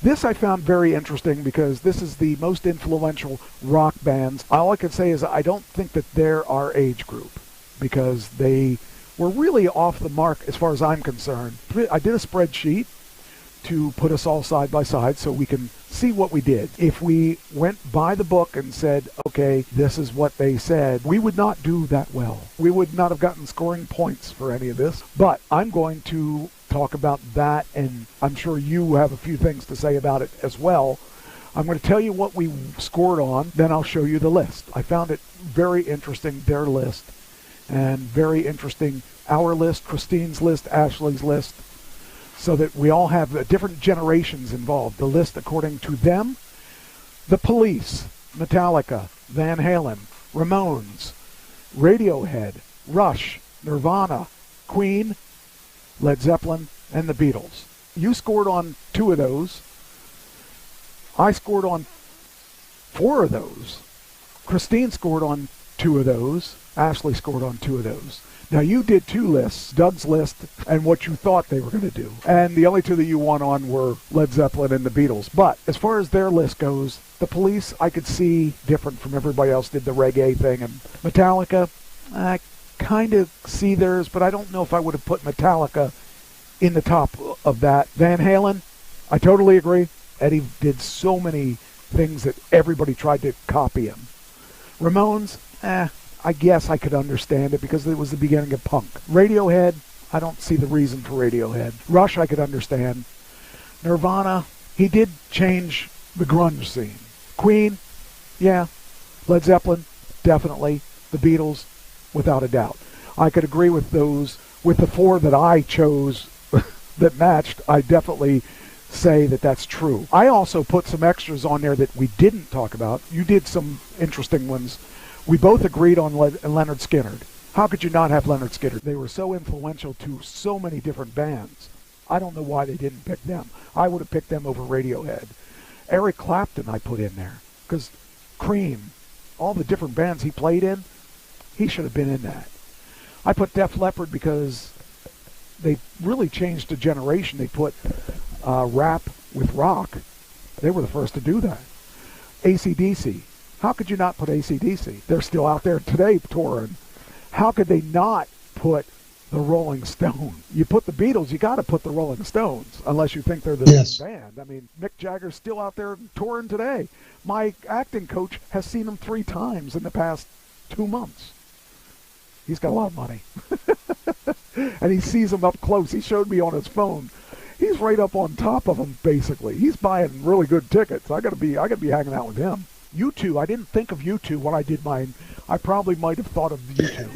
This I found very interesting because this is the most influential rock bands. All I can say is I don't think that they're our age group because they were really off the mark as far as I'm concerned. I did a spreadsheet to put us all side by side so we can see what we did. If we went by the book and said, okay, this is what they said, we would not do that well. We would not have gotten scoring points for any of this. But I'm going to talk about that, and I'm sure you have a few things to say about it as well. I'm going to tell you what we scored on, then I'll show you the list. I found it very interesting, their list, and very interesting our list, Christine's list, Ashley's list, so that we all have different generations involved. The list according to them: The Police, Metallica, Van Halen, Ramones, Radiohead, Rush, Nirvana, Queen, Led Zeppelin, and the Beatles. You scored on 2 of those. I scored on 4 of those. Christine scored on 2 of those. Ashley scored on 2 of those. Now, you did 2 lists, Doug's list and what you thought they were going to do. And the only 2 that you won on were Led Zeppelin and the Beatles. But as far as their list goes, the Police I could see different from everybody else did the reggae thing. And Metallica, I kind of see theirs, but I don't know if I would have put Metallica in the top of that. Van Halen, I totally agree. Eddie did so many things that everybody tried to copy him. Ramones, I guess I could understand it because it was the beginning of punk. Radiohead, I don't see the reason for Radiohead. Rush, I could understand. Nirvana, he did change the grunge scene. Queen, yeah. Led Zeppelin, definitely. The Beatles, without a doubt. I could agree with those. With the 4 that I chose that matched, I definitely say that that's true. I also put some extras on there that we didn't talk about. You did some interesting ones. We both agreed on Leonard Skinner. How could you not have Leonard Skinner? They were so influential to so many different bands. I don't know why they didn't pick them. I would have picked them over Radiohead. Eric Clapton I put in there because Cream, all the different bands he played in, he should have been in that. I put Def Leppard because they really changed a generation. They put rap with rock. They were the first to do that. AC/DC. How could you not put AC/DC? They're still out there today touring. How could they not put the Rolling Stones? You put the Beatles, you got to put the Rolling Stones, unless you think they're the same band. I mean, Mick Jagger's still out there touring today. My acting coach has seen him 3 times in the past 2 months. He's got a lot of money. And he sees them up close. He showed me on his phone. He's right up on top of them, basically. He's buying really good tickets. I gotta be hanging out with him. U2, I didn't think of U2 when I did mine. I probably might have thought of U2.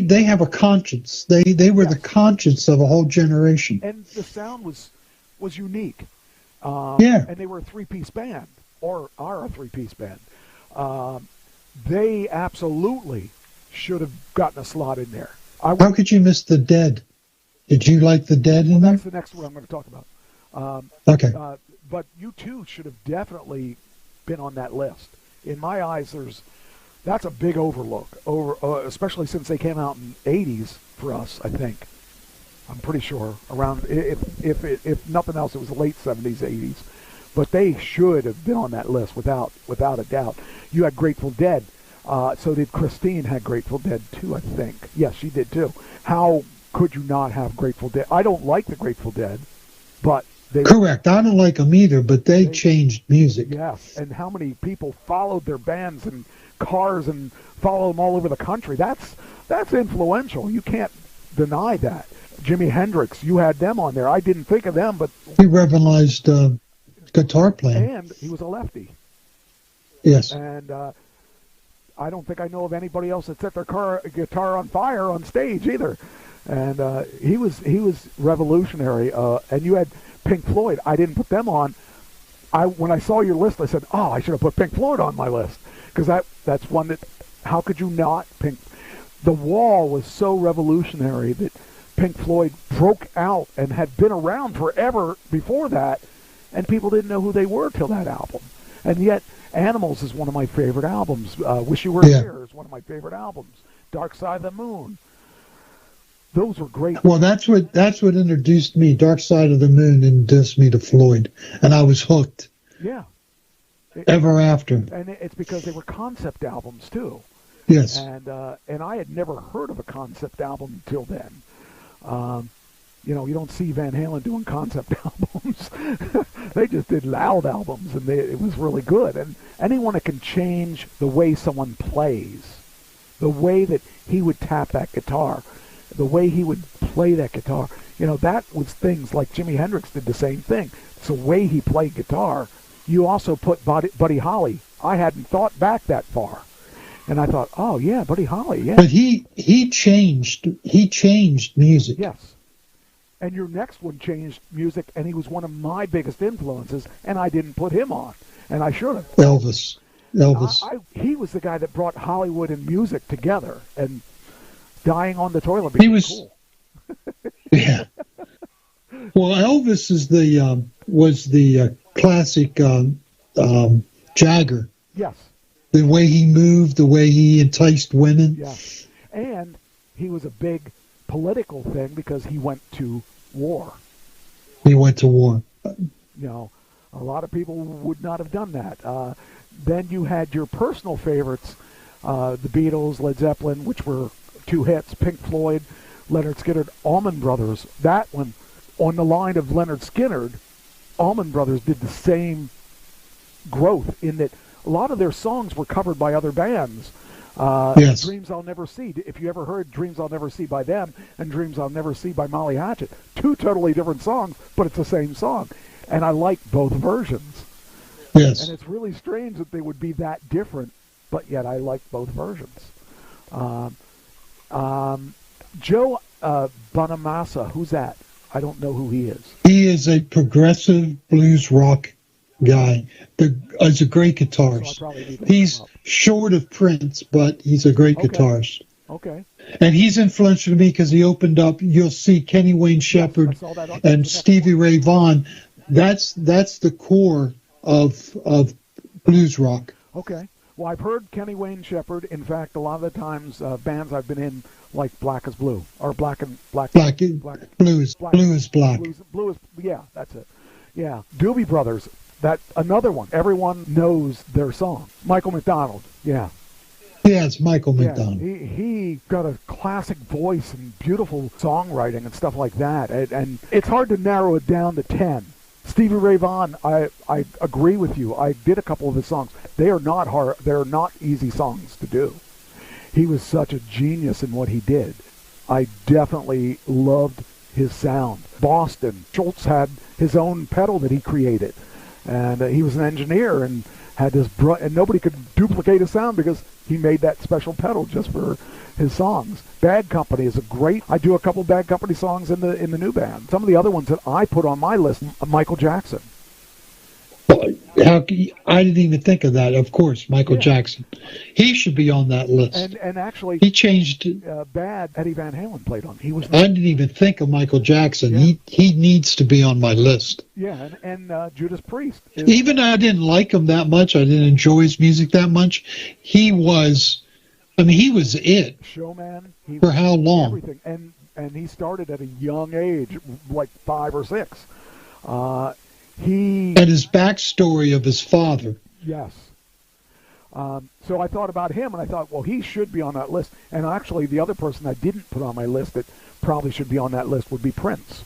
They have a conscience. They were the conscience of a whole generation. And the sound was unique. And they were a 3-piece band, or are a 3-piece band. They absolutely should have gotten a slot in there. How could you miss the Dead? Did you like the Dead in there? That's the next one I'm going to talk about. Okay. But U2 should have definitely been on that list. In my eyes, that's a big overlook, especially since they came out in the 80s for us, I think. I'm pretty sure around, if nothing else, it was the late 70s, 80s. But they should have been on that list without a doubt. You had Grateful Dead. So did Christine had Grateful Dead too, I think. Yes, she did too. How could you not have Grateful Dead? I don't like the Grateful Dead, but correct. I don't like them either, but they changed music. Yes, and how many people followed their bands and cars and follow them all over the country? That's influential. You can't deny that. Jimi Hendrix, you had them on there. I didn't think of them, but he revolutionized guitar playing, and he was a lefty. Yes, and I don't think I know of anybody else that set their guitar on fire on stage either. And he was revolutionary. And you had Pink Floyd. I didn't put them on. When I saw your list, I said, "Oh, I should have put Pink Floyd on my list," because that's one that. How could you not? The Wall was so revolutionary that Pink Floyd broke out and had been around forever before that, and people didn't know who they were till that album. And yet, Animals is one of my favorite albums. Wish You Were Here is one of my favorite albums. Dark Side of the Moon. Those were great. Well, that's what introduced me. Dark Side of the Moon introduced me to Floyd, and I was hooked. Yeah. Ever after. And it's because they were concept albums too. Yes. And I had never heard of a concept album until then. You don't see Van Halen doing concept albums. They just did loud albums, and it was really good. And anyone that can change the way someone plays, the way that he would tap that guitar, the way he would play that guitar, that was things like Jimi Hendrix did the same thing. It's the way he played guitar. You also put Buddy Holly. I hadn't thought back that far. And I thought, oh, yeah, Buddy Holly, yeah. But he changed music. Yes. And your next one changed music, and he was one of my biggest influences, and I didn't put him on, and I should have. Elvis. He was the guy that brought Hollywood and music together, and Dying on the Toilet he was cool. Yeah. Well, Elvis was the classic Jagger. Yes. The way he moved, the way he enticed women. Yes. And he was a big political thing because he went to war. He went to war. A lot of people would not have done that. Then you had your personal favorites, the Beatles, Led Zeppelin, which were 2 hits, Pink Floyd, Leonard Skinner, Allman Brothers. That one, on the line of Leonard Skinner, Allman Brothers did the same growth in that a lot of their songs were covered by other bands. Yes. Dreams I'll Never See. If you ever heard Dreams I'll Never See by them and Dreams I'll Never See by Molly Hatchet, 2 totally different songs, but it's the same song. And I like both versions. Yes. And it's really strange that they would be that different, but yet I like both versions. Joe Bonamassa, who's that? I don't know who he is. He is a progressive blues rock guy. He's a great guitarist. So he's short of Prince, but he's a great guitarist. Okay. And he's influential to me because he opened up. You'll see Kenny Wayne Shepherd and Stevie Ray Vaughan. That's the core of blues rock. Okay. Well, I've heard Kenny Wayne Shepherd. In fact, a lot of the times, bands I've been in, like Black is Blue, or Blue is Black. Blue is, yeah, that's it. Yeah. Doobie Brothers, that another one. Everyone knows their song. Michael McDonald, yeah. Yeah, it's Michael McDonald. He got a classic voice and beautiful songwriting and stuff like that. And it's hard to narrow it down to 10. Stevie Ray Vaughan, I agree with you. I did a couple of his songs. They are not hard. They're not easy songs to do. He was such a genius in what he did. I definitely loved his sound. Boston, Schultz had his own pedal that he created, and he was an engineer and had this and nobody could duplicate his sound because he made that special pedal just for his songs. Bad Company is a great. I do a couple Bad Company songs in the new band. Some of the other ones that I put on my list, Michael Jackson. I didn't even think of that. Of course, Michael Jackson. He should be on that list. And actually, he changed. Bad Eddie Van Halen played on. He was. I didn't even think of Michael Jackson. Yeah. He needs to be on my list. Yeah, and Judas Priest. Even I didn't like him that much. I didn't enjoy his music that much. He was it. Showman. For how long? Everything. And he started at a young age, like 5 or 6. And his backstory of his father. Yes. So I thought about him, and I thought, well, he should be on that list. And actually, the other person I didn't put on my list that probably should be on that list would be Prince.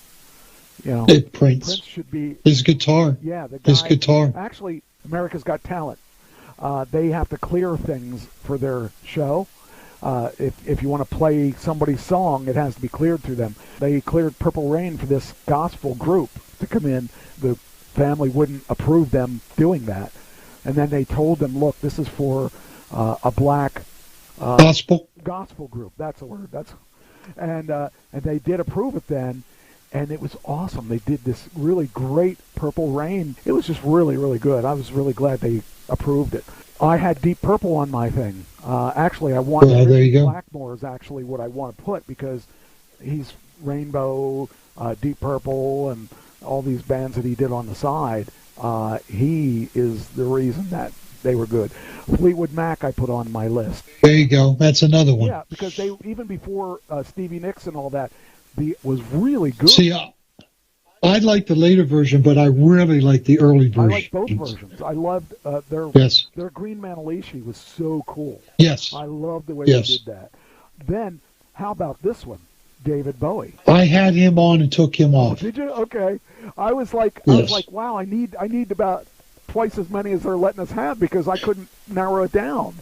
Prince should be his guitar. Yeah, the guy, his guitar. Actually, America's Got Talent. They have to clear things for their show. If you want to play somebody's song, it has to be cleared through them. They cleared Purple Rain for this gospel group to come in. The family wouldn't approve them doing that, and then they told them, "Look, this is for a black gospel group." That's a word. And they did approve it then, and it was awesome. They did this really great Purple Rain. It was just really, really good. I was really glad they approved it. I had Deep Purple on my thing. Actually, I wanted Blackmore is actually what I want to put because he's Rainbow, Deep Purple, and all these bands that he did on the side. He is the reason that they were good. Fleetwood Mac I put on my list. There you go. That's another one. Yeah, because they even before Stevie Nicks and all that, was really good. See, I like the later version, but I really like the early version. I like both versions. I loved their Green Manalishi was so cool. Yes. I loved the way they did that. Then, how about this one? David Bowie. I had him on and took him off. Did you? Okay. I was like, wow, I need about twice as many as they're letting us have because I couldn't narrow it down.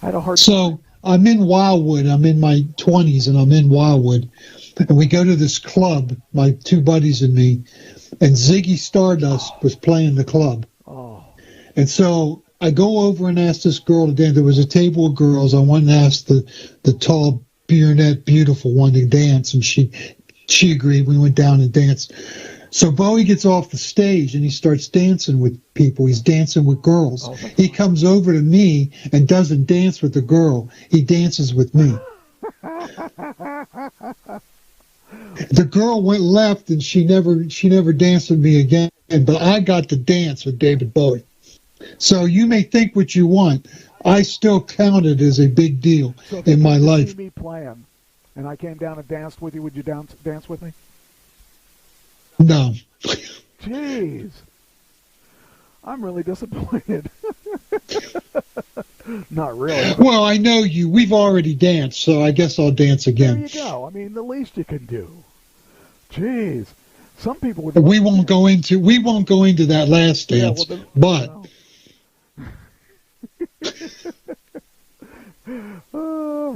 I had a hard time. So I'm in Wildwood. I'm in my 20s, and I'm in Wildwood, and we go to this club. My two buddies and me, and Ziggy Stardust was playing the club. Oh. And so I go over and ask this girl to dance. There was a table of girls. I went and asked the tall brunette, beautiful one to dance, and she agreed. We went down and danced. So Bowie gets off the stage and he starts dancing with people. He's dancing with girls. He comes over to me and doesn't dance with the girl. He dances with me. The girl went left and she never danced with me again. But I got to dance with David Bowie. So you may think what you want. I still count it as a big deal in my life. See me playing, and I came down and danced with you. Would you dance with me? No. Jeez, I'm really disappointed. Not really. Well, I know you. We've already danced, so I guess I'll dance again. There you go. I mean, the least you can do. Jeez, some people would. We won't go into that last dance, but.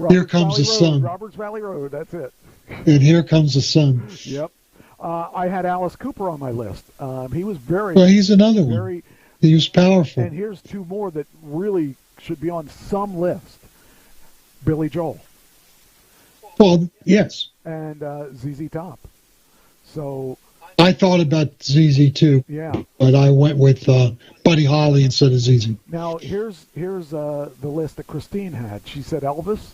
Here comes the sun. Roberts Valley Road, that's it. And here comes the sun. Yep. I had Alice Cooper on my list. He was very... Well, he's another one. He was powerful. And here's two more that really should be on some list. Billy Joel. Well, yes. And ZZ Top. So... I thought about ZZ too. Yeah. But I went with Buddy Holly instead of ZZ. Now, here's the list that Christine had. She said Elvis,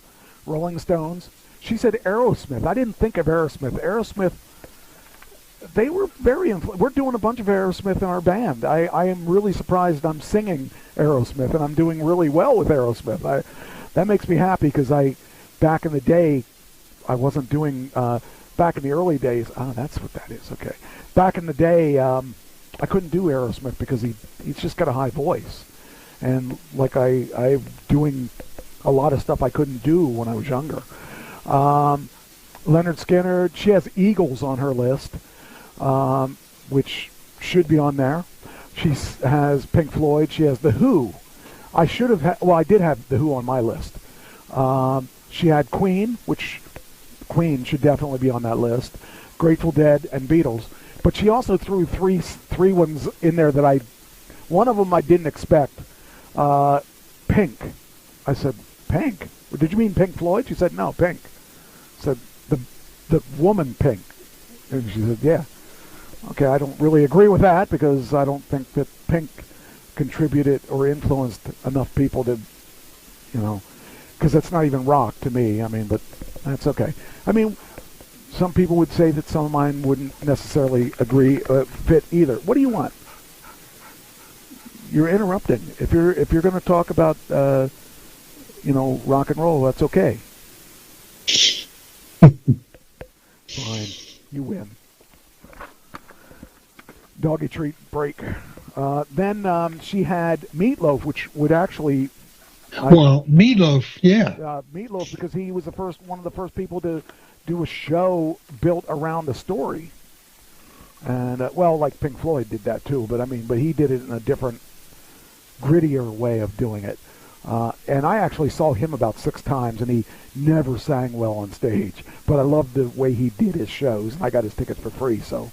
Rolling Stones. She said Aerosmith. I didn't think of Aerosmith. Aerosmith, they were very... We're doing a bunch of Aerosmith in our band. I am really surprised I'm singing Aerosmith, and I'm doing really well with Aerosmith. That makes me happy because back in the day, I wasn't doing... back in the early days... Oh, that's what that is. Okay. Back in the day, I couldn't do Aerosmith because he's just got a high voice. And like I'm doing a lot of stuff I couldn't do when I was younger. Leonard Skinner, she has Eagles on her list, which should be on there. She has Pink Floyd. She has The Who. I did have The Who on my list. She had Queen, which Queen should definitely be on that list. Grateful Dead and Beatles. But she also threw three ones in there that one of them I didn't expect. Pink. I said, Pink? Did you mean Pink Floyd? She said, no, Pink. I said, the woman Pink. And she said, yeah. Okay, I don't really agree with that because I don't think that Pink contributed or influenced enough people to, because that's not even rock to me. I mean, but that's okay. I mean, some people would say that some of mine wouldn't necessarily fit either. What do you want? You're interrupting. If you're going to talk about rock and roll, that's okay. Fine, you win. Doggy treat break. Then she had Meatloaf, which would actually. Meatloaf, yeah. Meatloaf, because he was one of the first people to do a show built around a story. And, like Pink Floyd did that too, but he did it in a different, grittier way of doing it. And I actually saw him about 6 times, and he never sang well on stage. But I loved the way he did his shows, and I got his tickets for free, so,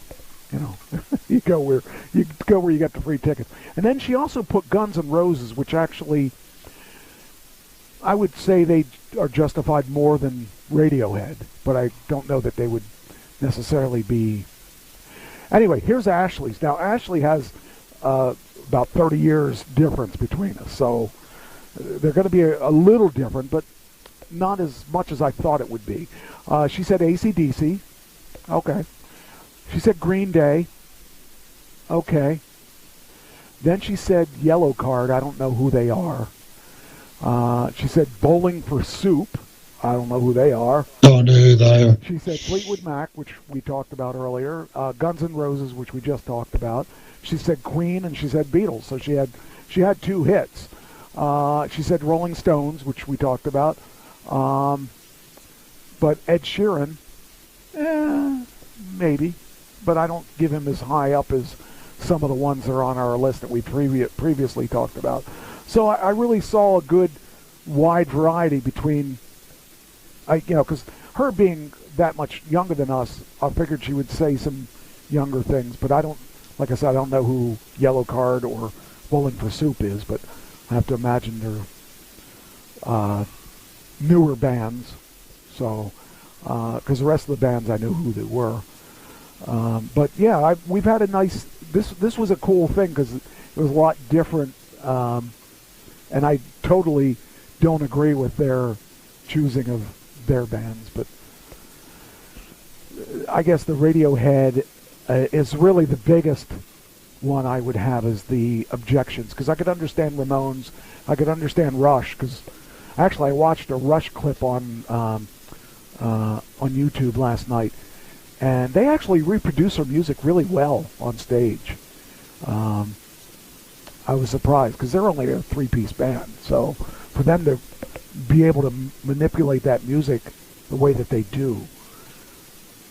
you go where you got the free tickets. And then she also put Guns N' Roses, which actually, I would say they are justified more than Radiohead, but I don't know that they would necessarily be. Anyway, here's Ashley's. Now, Ashley has about 30 years difference between us, so they're going to be a little different, but not as much as I thought it would be. She said AC/DC. Okay. She said Green Day. Okay. Then she said Yellow Card. I don't know who they are. She said Bowling for Soup. I don't know who they are. Don't know who they are. She said Fleetwood Mac, which we talked about earlier. Guns N' Roses, which we just talked about. She said Queen, and she said Beatles. So she had 2 hits. She said Rolling Stones, which we talked about. But Ed Sheeran, maybe. But I don't give him as high up as some of the ones that are on our list that we previously talked about. So I really saw a good wide variety between, because her being that much younger than us, I figured she would say some younger things. But like I said, I don't know who Yellow Card or Bowling for Soup is, but I have to imagine they're newer bands. So, because the rest of the bands I knew who they were. But yeah, we've had a nice. This was a cool thing because it was a lot different, and I totally don't agree with their choosing of their bands. But I guess the Radiohead is really the biggest one I would have as the objections, because I could understand Ramones, I could understand Rush, because actually I watched a Rush clip on YouTube last night, and they actually reproduce their music really well on stage. I was surprised because they're only a 3-piece band, so for them to be able to manipulate that music the way that they do,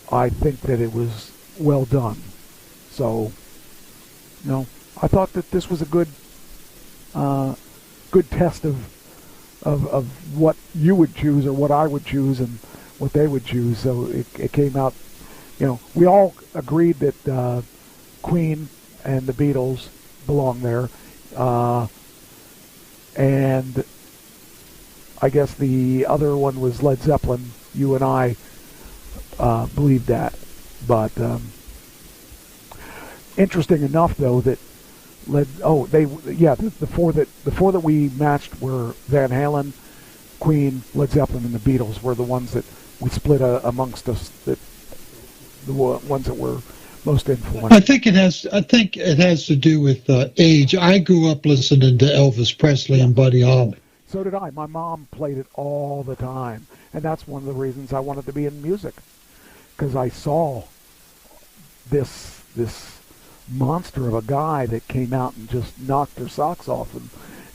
I think that it was well done. So, I thought that this was a good test of what you would choose or what I would choose and what they would choose. So it came out, we all agreed that Queen and the Beatles belong there. And I guess the other one was Led Zeppelin. You and I believed that. But interesting enough, though, that the four that we matched were Van Halen, Queen, Led Zeppelin, and the Beatles were the ones that we split amongst us. The ones that were most influential. I think it has to do with age. I grew up listening to Elvis Presley and Buddy Holly. So did I. My mom played it all the time, and that's one of the reasons I wanted to be in music, because I saw this monster of a guy that came out and just knocked their socks off,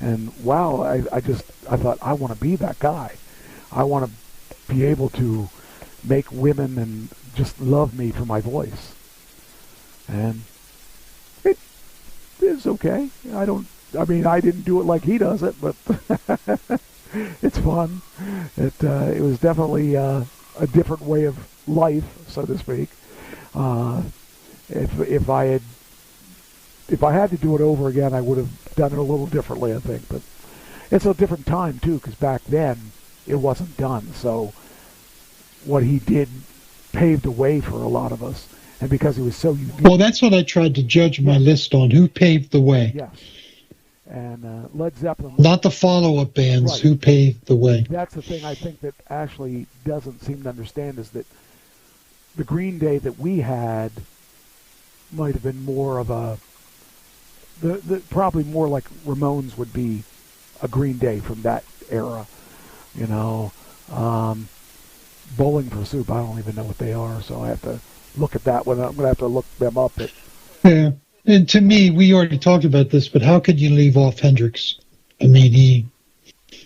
and wow, I thought I want to be that guy. I want to be able to make women and just love me for my voice. And it is okay. I didn't do it like he does it, but it's fun. It was definitely a different way of life, so to speak. If I had to do it over again, I would have done it a little differently, I think. But it's a different time too, because back then it wasn't done. So what he did paved the way for a lot of us, and because he was so unique. Well, that's what I tried to judge my list on. Who paved the way? Yes. And Led Zeppelin. Not the follow-up bands. Right. Who paved the way? That's the thing I think that Ashley doesn't seem to understand, is that the Green Day that we had might have been more of a, probably more like Ramones would be a Green Day from that era. Bowling for Soup, I don't even know what they are, so I have to look at that one. I'm going to have to look them up. Yeah, and to me, we already talked about this, but how could you leave off Hendrix? I mean,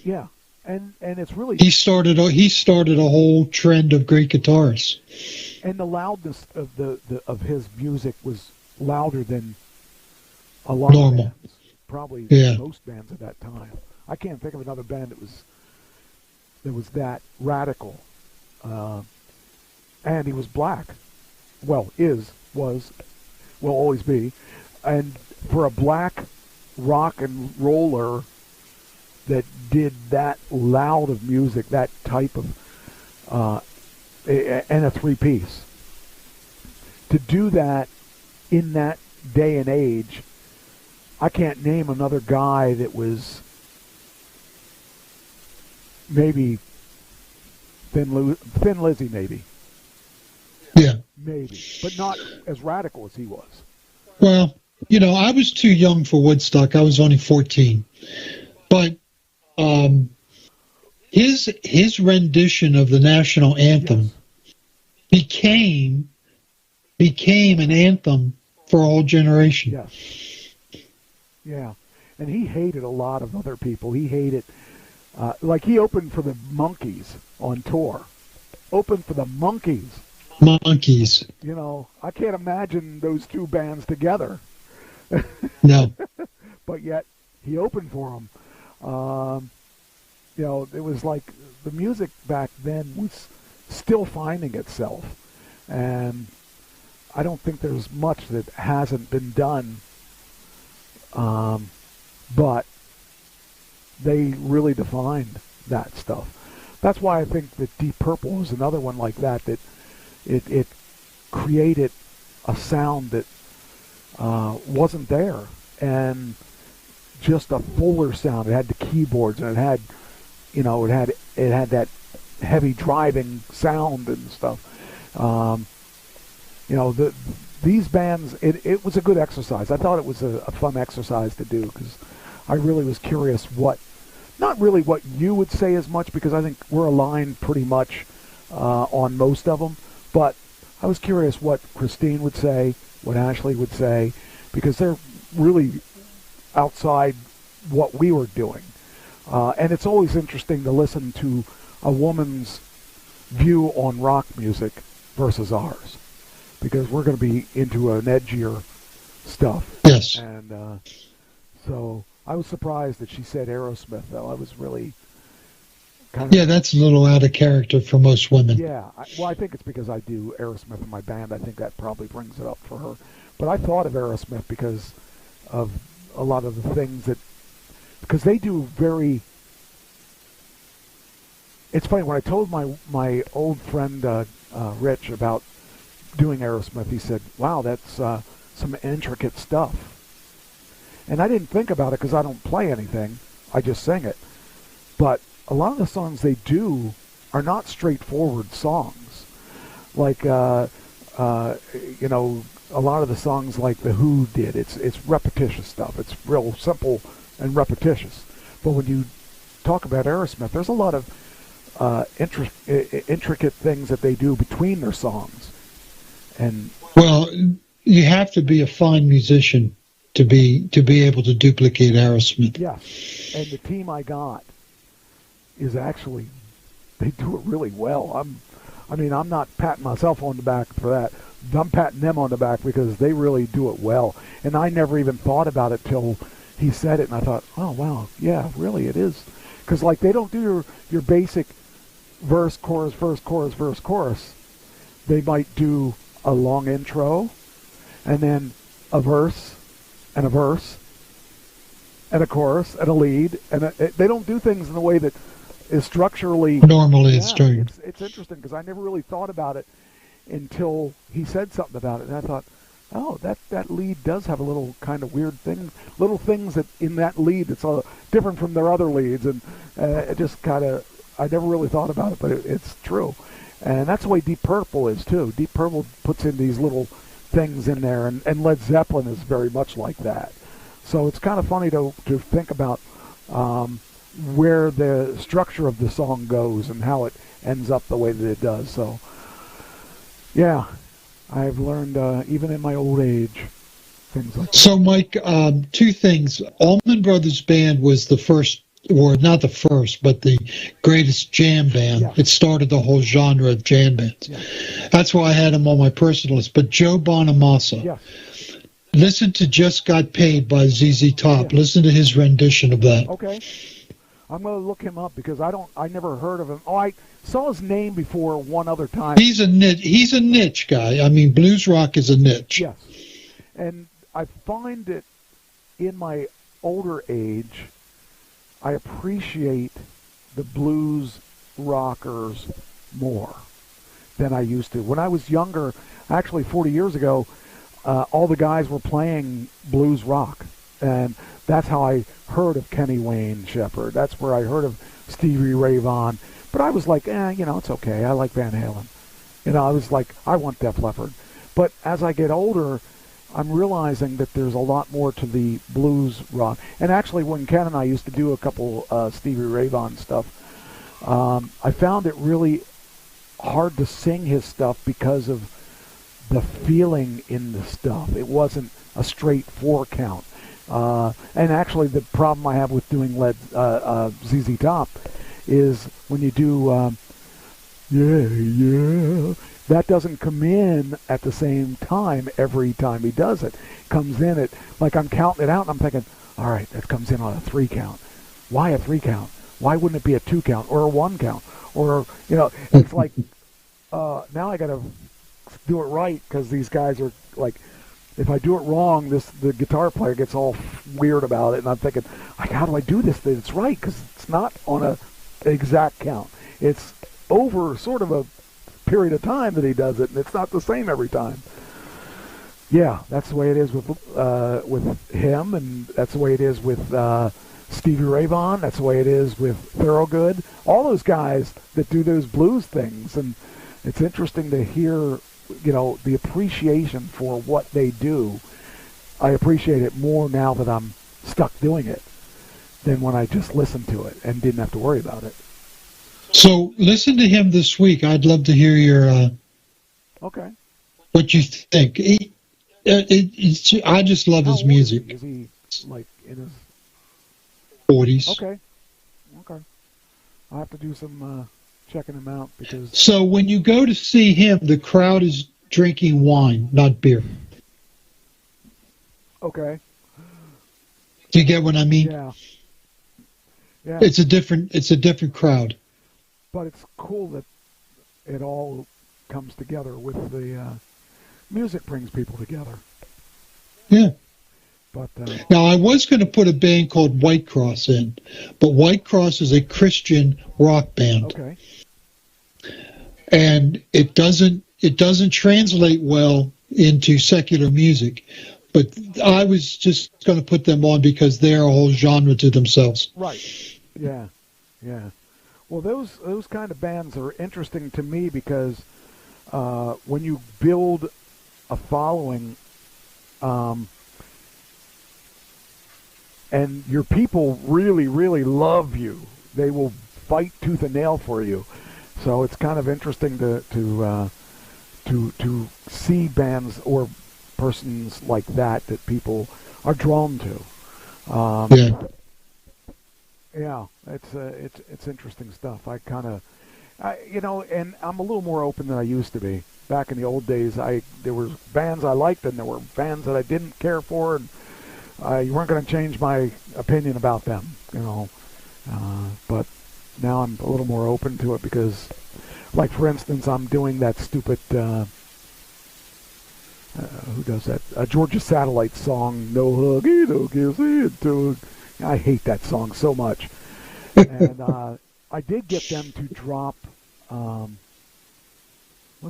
yeah, and it's really, he started a whole trend of great guitarists, and the loudness of his music was louder than a lot of bands, probably most bands at that time. I can't think of another band that was that radical. And he was black. Well, will always be. And for a black rock and roller that did that loud of music, that type of, and a 3-piece, to do that in that day and age, I can't name another guy that was maybe Thin Lizzy, maybe. Yeah. Maybe. But not as radical as he was. Well, I was too young for Woodstock. I was only 14. But um, his rendition of the national anthem Yes. became an anthem for a whole generation. Yes. Yeah. And he hated a lot of other people. He hated, like he opened for the Monkees on tour. Opened for the Monkees. Monkeys. I can't imagine those two bands together. No. But yet he opened for them. It was like the music back then was still finding itself. And I don't think there's much that hasn't been done. But they really defined that stuff. That's why I think that Deep Purple is another one like that it created a sound that wasn't there, and just a fuller sound. It had the keyboards, and it had that heavy driving sound and stuff. These bands, it was a good exercise. I thought it was a fun exercise to do because I really was curious not really what you would say as much, because I think we're aligned pretty much on most of them, but I was curious what Christine would say, what Ashley would say, because they're really outside what we were doing. And it's always interesting to listen to a woman's view on rock music versus ours, because we're going to be into an edgier stuff. Yes. And so I was surprised that she said Aerosmith, though. I was really kind of... Yeah, that's a little out of character for most women. Yeah, I think it's because I do Aerosmith in my band. I think that probably brings it up for her. But I thought of Aerosmith because of a lot of the things because they do very... It's funny, when I told my old friend Rich about doing Aerosmith, he said, wow, that's some intricate stuff. And I didn't think about it because I don't play anything. I just sing it. But a lot of the songs they do are not straightforward songs. Like, a lot of the songs like The Who did, it's repetitious stuff. It's real simple and repetitious. But when you talk about Aerosmith, there's a lot of intricate things that they do between their songs. And well, you have to be a fine musician to be able to duplicate Aerosmith. Yeah, and the team I got is actually, they do it really well. I'm not patting myself on the back for that. I'm patting them on the back because they really do it well. And I never even thought about it till he said it, and I thought, oh wow, yeah, really it is. Because like they don't do your basic verse, chorus, verse, chorus, verse, chorus. They might do a long intro, and then a verse, and a verse, and a chorus, and a lead, and they don't do things in the way that is structurally... Normally it's structured. It's interesting because I never really thought about it until he said something about it, and I thought, oh, that lead does have a little kind of weird thing, little things that in that lead that's different from their other leads, and it just kind of, I never really thought about it, but it's true. And that's the way Deep Purple is too. Deep Purple puts in these little things in there, and Led Zeppelin is very much like that. So it's kind of funny to think about where the structure of the song goes and how it ends up the way that it does. So, yeah, I've learned, even in my old age, things like that. So, Mike, two things. Allman Brothers Band was the first, or not the first, but the greatest jam band. Yeah. It started the whole genre of jam bands. Yeah. That's why I had him on my personal list. But Joe Bonamassa, Yeah. listen to Just Got Paid by ZZ Top. Yeah. Listen to his rendition of that. Okay. I'm going to look him up because I never heard of him. Oh, I saw his name before one other time. He's a niche guy. I mean, blues rock is a niche. Yes. And I find it in my older age, I appreciate the blues rockers more than I used to. When I was younger, actually 40 years ago, all the guys were playing blues rock. And that's how I heard of Kenny Wayne Shepherd. That's where I heard of Stevie Ray Vaughan. But I was like, it's okay. I like Van Halen. I was like, I want Def Leppard. But as I get older I'm realizing that there's a lot more to the blues rock. And actually, when Ken and I used to do a couple Stevie Ray Vaughan stuff, I found it really hard to sing his stuff because of the feeling in the stuff. It wasn't a straight 4 count. And actually, the problem I have with doing ZZ Top is when you do yeah, yeah, that doesn't come in at the same time every time he does it. Comes in at, like I'm counting it out and I'm thinking, all right, that comes in on a 3 count. Why a 3 count? Why wouldn't it be a 2 count or a 1 count? Or, it's like, now I got to do it right because these guys are like, if I do it wrong, the guitar player gets all weird about it, and I'm thinking, like, how do I do this that it's right? Because it's not on a exact count. It's over sort of a period of time that he does it, and it's not the same every time. Yeah, that's the way it is with him, and that's the way it is with Stevie Ray Vaughan. That's the way it is with Thorogood. All those guys that do those blues things, and it's interesting to hear, the appreciation for what they do. I appreciate it more now that I'm stuck doing it than when I just listened to it and didn't have to worry about it. So listen to him this week. I'd love to hear your okay. What you think. I just love his music. Is he like in his 40s? Okay. I'll have to do some checking him out because. So when you go to see him, the crowd is drinking wine, not beer. Okay. Do you get what I mean? Yeah. Yeah. It's a different crowd. But it's cool that it all comes together with the music brings people together. Yeah. But now I was going to put a band called White Cross in, but White Cross is a Christian rock band. Okay. And it doesn't translate well into secular music. But I was just going to put them on because they're a whole genre to themselves. Right. Yeah. Yeah. Well, those kind of bands are interesting to me because when you build a following, and your people really, really love you, they will fight tooth and nail for you. So it's kind of interesting to see bands or persons like that people are drawn to. Yeah. Yeah, it's interesting stuff. I kind of, and I'm a little more open than I used to be. Back in the old days, there were bands I liked and there were bands that I didn't care for, and you weren't going to change my opinion about them, But now I'm a little more open to it because, like for instance, I'm doing that stupid. Who does that? Georgia Satellite song, "No Huggy, No Kissy." I hate that song so much. And I did get them to drop. What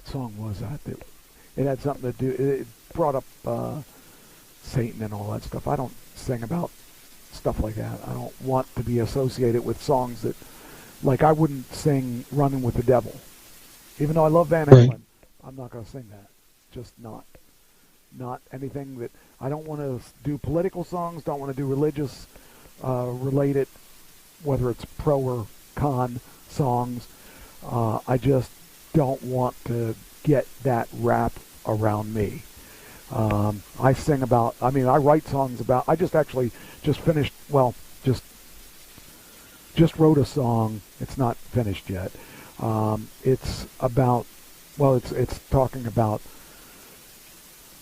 song was that? It had something to do. It brought up Satan and all that stuff. I don't sing about stuff like that. I don't want to be associated with songs that, like, I wouldn't sing "Running with the Devil," even though I love Van Halen. Right. I'm not going to sing that. Just not anything that I don't want to do. Political songs. Don't want to do religious related, whether it's pro or con songs. I just don't want to get that rap around me. I sing about, I write songs about, I just finished, just wrote a song. It's not finished yet. It's about, it's talking about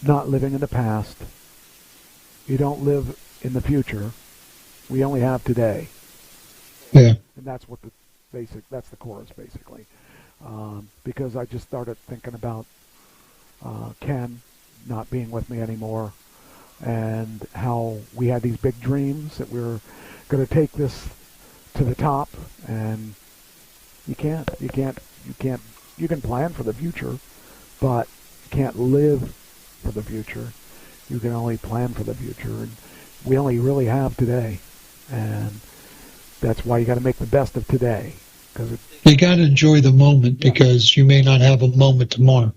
not living in the past. You don't live in the future. We only have today. Yeah. And that's what that's the chorus basically. Because I just started thinking about Ken not being with me anymore, and how we had these big dreams that we were going to take this to the top, and you can plan for the future, but you can't live for the future. You can only plan for the future, and we only really have today, and that's why you got to make the best of today. You got to enjoy the moment because you may not have a moment tomorrow.